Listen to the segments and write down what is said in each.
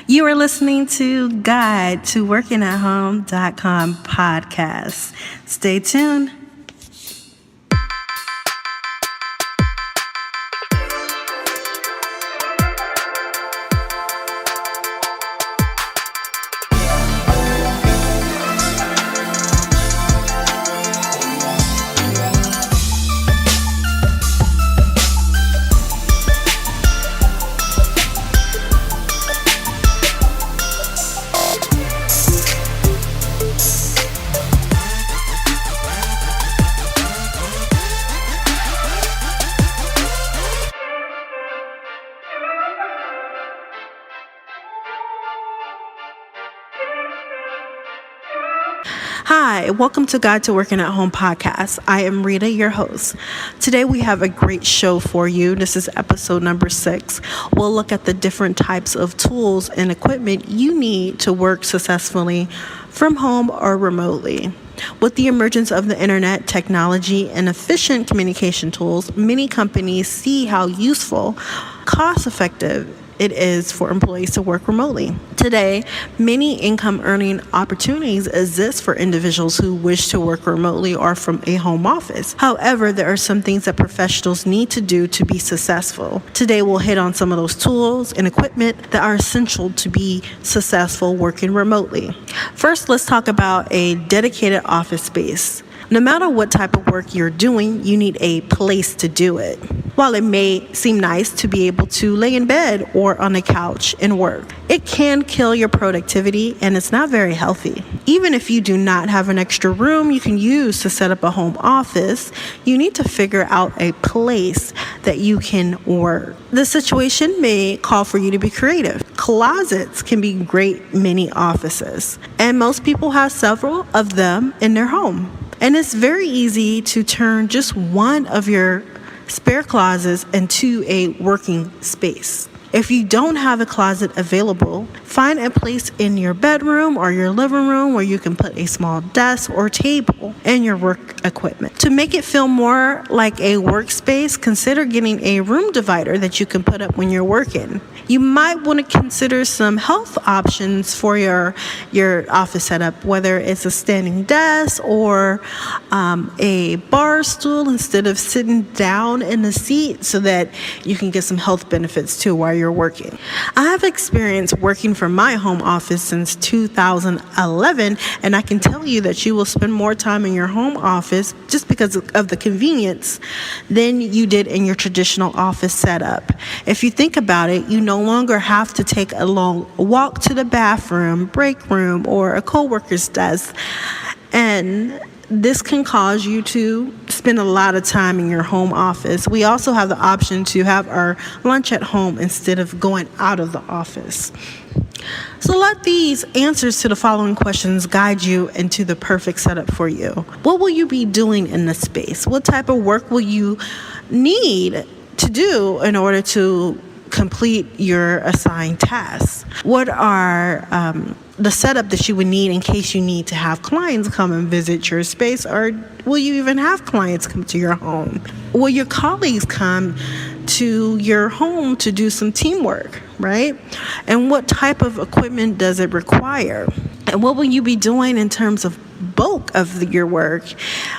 You are listening to Guide to WorkingAtHome.com podcast. Stay tuned. Hi, welcome to Guide to Working at Home podcast. I am Rita, your host. Today we have a great show for you. This is episode number 6. We'll look at the different types of tools and equipment you need to work successfully from home or remotely. With the emergence of the internet, technology, and efficient communication tools, many companies see how useful, cost-effective it is for employees to work remotely. Today, many income earning opportunities exist for individuals who wish to work remotely or from a home office. However, there are some things that professionals need to do to be successful. Today, we'll hit on some of those tools and equipment that are essential to be successful working remotely. First, let's talk about a dedicated office space. No matter what type of work you're doing, you need a place to do it. While it may seem nice to be able to lay in bed or on a couch and work, it can kill your productivity and it's not very healthy. Even if you do not have an extra room you can use to set up a home office, you need to figure out a place that you can work. The situation may call for you to be creative. Closets can be great mini offices, and most people have several of them in their home. And it's very easy to turn just one of your spare closets into a working space. If you don't have a closet available, find a place in your bedroom or your living room where you can put a small desk or table and your work equipment. To make it feel more like a workspace, consider getting a room divider that you can put up when you're working. You might want to consider some health options for your office setup, whether it's a standing desk or a bar stool instead of sitting down in the seat so that you can get some health benefits too while you're working. I have experience working from my home office since 2011, and I can tell you that you will spend more time in your home office just because of the convenience than you did in your traditional office setup. If you think about it, you no longer have to take a long walk to the bathroom, break room, or a coworker's desk, and this can cause you to spend a lot of time in your home office. We also have the option to have our lunch at home instead of going out of the office. So let these answers to the following questions guide you into the perfect setup for you. What will you be doing in this space? What type of work will you need to do in order to complete your assigned tasks? What are the setup that you would need in case you need to have clients come and visit your space, or will you even have clients come to your home? Will your colleagues come to your home to do some teamwork, right? And what type of equipment does it require? And what will you be doing in terms of bulk of your work?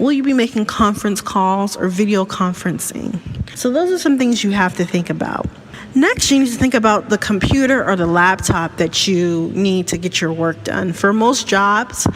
Will you be making conference calls or video conferencing? So those are some things you have to think about. Next, you need to think about the computer or the laptop that you need to get your work done. For most jobs,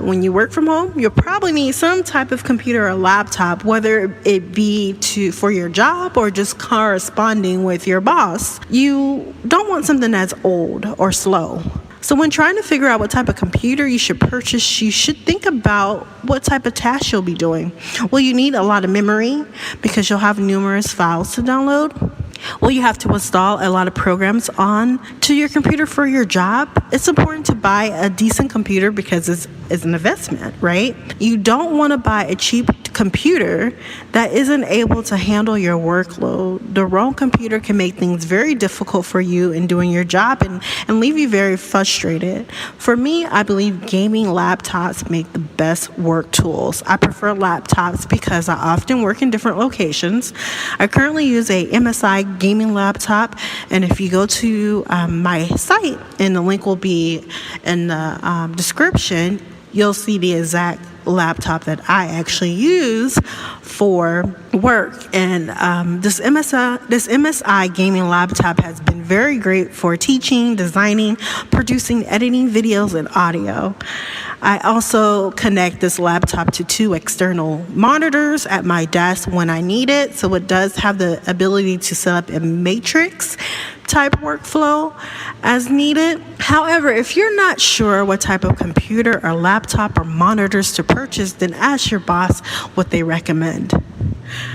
when you work from home, you'll probably need some type of computer or laptop, whether it be for your job or just corresponding with your boss. You don't want something that's old or slow. So when trying to figure out what type of computer you should purchase, you should think about what type of tasks you'll be doing. Will you need a lot of memory because you'll have numerous files to download? Will you have to install a lot of programs on to your computer for your job? It's important to buy a decent computer because it's an investment, right? You don't want to buy a cheap computer that isn't able to handle your workload. The wrong computer can make things very difficult for you in doing your job and leave you very frustrated. For me, I believe gaming laptops make the best work tools. I prefer laptops because I often work in different locations. I currently use a MSI gaming laptop, and if you go to my site, and the link will be in the description, you'll see the exact laptop that I actually use for work. And this MSI gaming laptop has been very great for teaching, designing, producing, editing videos, and audio. I also connect this laptop to 2 external monitors at my desk when I need it, so it does have the ability to set up a matrix type workflow as needed. However, if you're not sure what type of computer or laptop or monitors to purchase, then ask your boss what they recommend.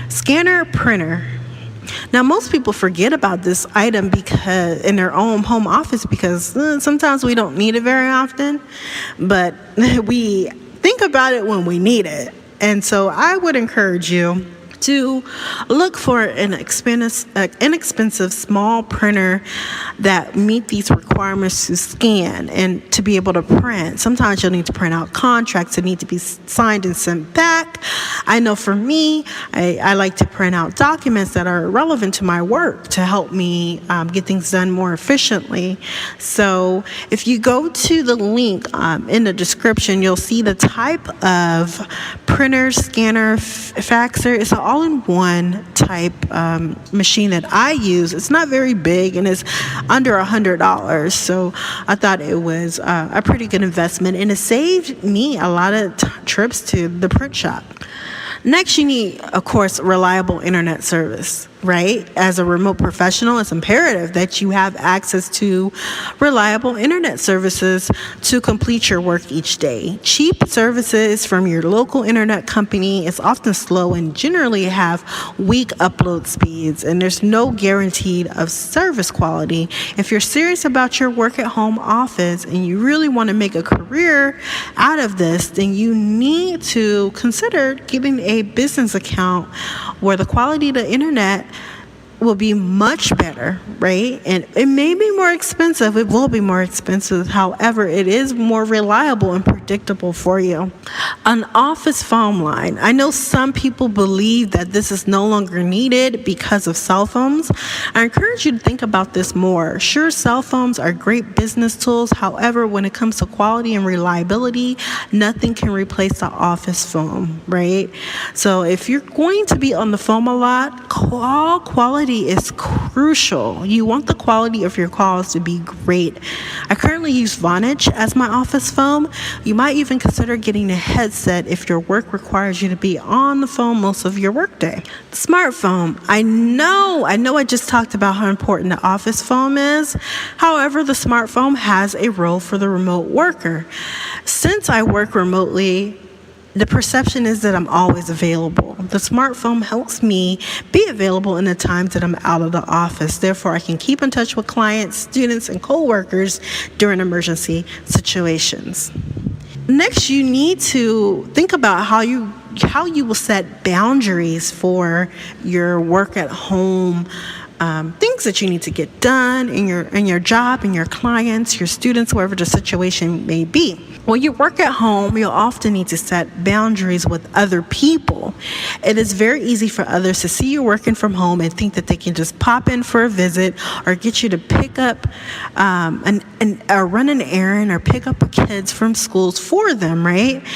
Scanner printer. Now, most people forget about this item because in their own home office because sometimes we don't need it very often, but we think about it when we need it. And so I would encourage you to look for an inexpensive small printer that meet these requirements to scan and to be able to print. Sometimes you'll need to print out contracts that need to be signed and sent back. I know for me, I like to print out documents that are relevant to my work to help me get things done more efficiently. So if you go to the link in the description, you'll see the type of printer, scanner, faxer. It's an all-in-one type machine that I use. It's not very big and it's under $100, so I thought it was a pretty good investment, and it saved me a lot of trips to the print shop. Next, you need, of course, reliable internet service, right? As a remote professional, it's imperative that you have access to reliable internet services to complete your work each day. Cheap services from your local internet company is often slow and generally have weak upload speeds, and there's no guarantee of service quality. If you're serious about your work at home office and you really want to make a career out of this, then you need to consider getting a business account where the quality of the internet will be much better, right? And it may be more expensive. It will be more expensive. However, it is more reliable and predictable for you. An office phone line. I know some people believe that this is no longer needed because of cell phones. I encourage you to think about this more. Sure, cell phones are great business tools. However, when it comes to quality and reliability, nothing can replace the office phone, right? So if you're going to be on the phone a lot, call quality is crucial. You want the quality of your calls to be great. I currently use Vonage as my office phone. You might even consider getting a headset if your work requires you to be on the phone most of your workday. The smartphone. I know I just talked about how important the office phone is. However, the smartphone has a role for the remote worker. Since I work remotely, the perception is that I'm always available. The smartphone helps me be available in the times that I'm out of the office. Therefore, I can keep in touch with clients, students, and coworkers during emergency situations. Next, you need to think about how you will set boundaries for your work at home, things that you need to get done in your job, and your clients, your students, wherever the situation may be. When you work at home, you'll often need to set boundaries with other people. It is very easy for others to see you working from home and think that they can just pop in for a visit or get you to pick up or run an errand or pick up kids from schools for them, right?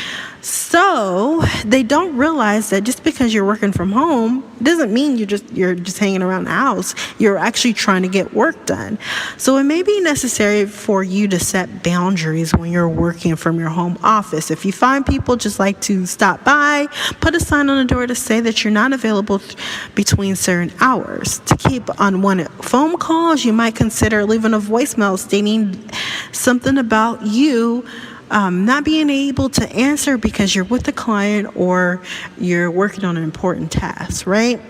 So they don't realize that just because you're working from home doesn't mean you're just hanging around the house. You're actually trying to get work done. So it may be necessary for you to set boundaries when you're working from your home office. If you find people just like to stop by, put a sign on the door to say that you're not available between certain hours. To keep unwanted phone calls, you might consider leaving a voicemail stating something about you not being able to answer because you're with a client or you're working on an important task, right?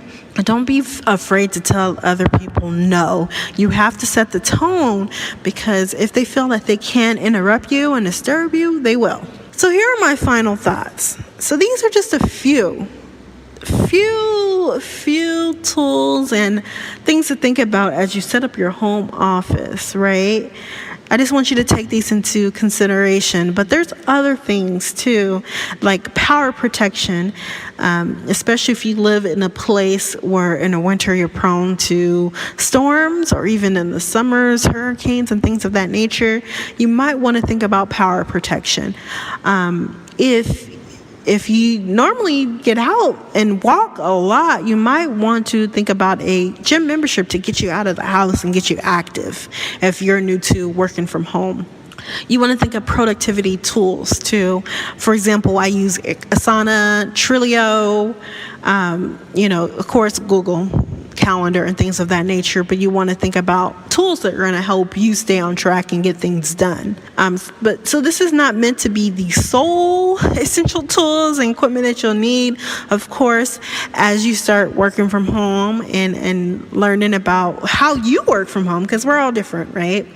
Don't be afraid to tell other people no. You have to set the tone, because if they feel that they can interrupt you and disturb you, they will. So here are my final thoughts. So these are just a few few tools and things to think about as you set up your home office, right? I just want you to take these into consideration. But there's other things too, like power protection, especially if you live in a place where in the winter you're prone to storms, or even in the summers, hurricanes and things of that nature. You might want to think about power protection. If you normally get out and walk a lot, you might want to think about a gym membership to get you out of the house and get you active if you're new to working from home. You want to think of productivity tools too. For example, I use Asana, Trello, of course, Google Calendar and things of that nature, but you want to think about tools that are going to help you stay on track and get things done. So this is not meant to be the sole essential tools and equipment that you'll need. Of course, as you start working from home and learning about how you work from home, because we're all different, right?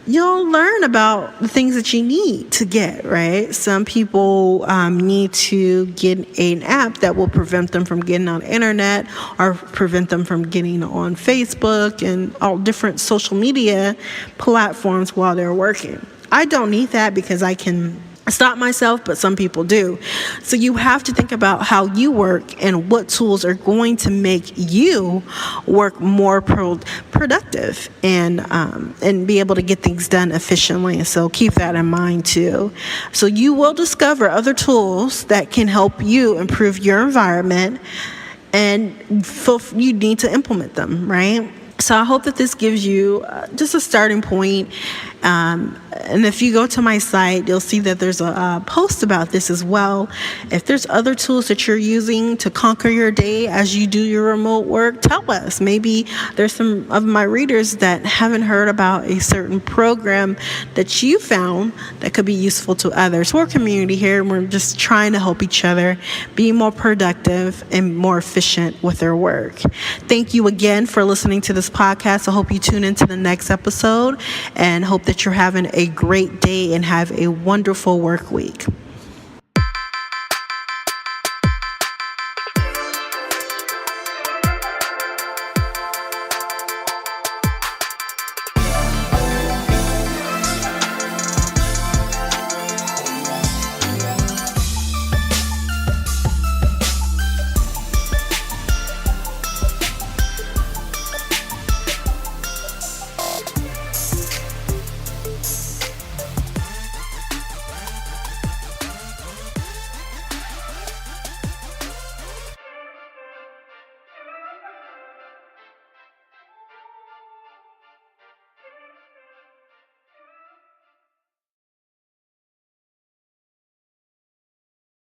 You'll learn about the things that you need to get, right? Some people need to get an app that will prevent them from getting on the internet or prevent them from getting on Facebook and all different social media platforms while they're working. I don't need that because I can stop myself, but some people do. So you have to think about how you work and what tools are going to make you work more productive and be able to get things done efficiently. So keep that in mind too. So you will discover other tools that can help you improve your environment, and you need to implement them, right? So I hope that this gives you just a starting point. And if you go to my site, you'll see that there's a post about this as well. If there's other tools that you're using to conquer your day as you do your remote work, tell us. Maybe there's some of my readers that haven't heard about a certain program that you found that could be useful to others. We're a community here, and we're just trying to help each other be more productive and more efficient with their work. Thank you again for listening to this podcast. I hope you tune into the next episode, and hope that you're having a great day and have a wonderful work week.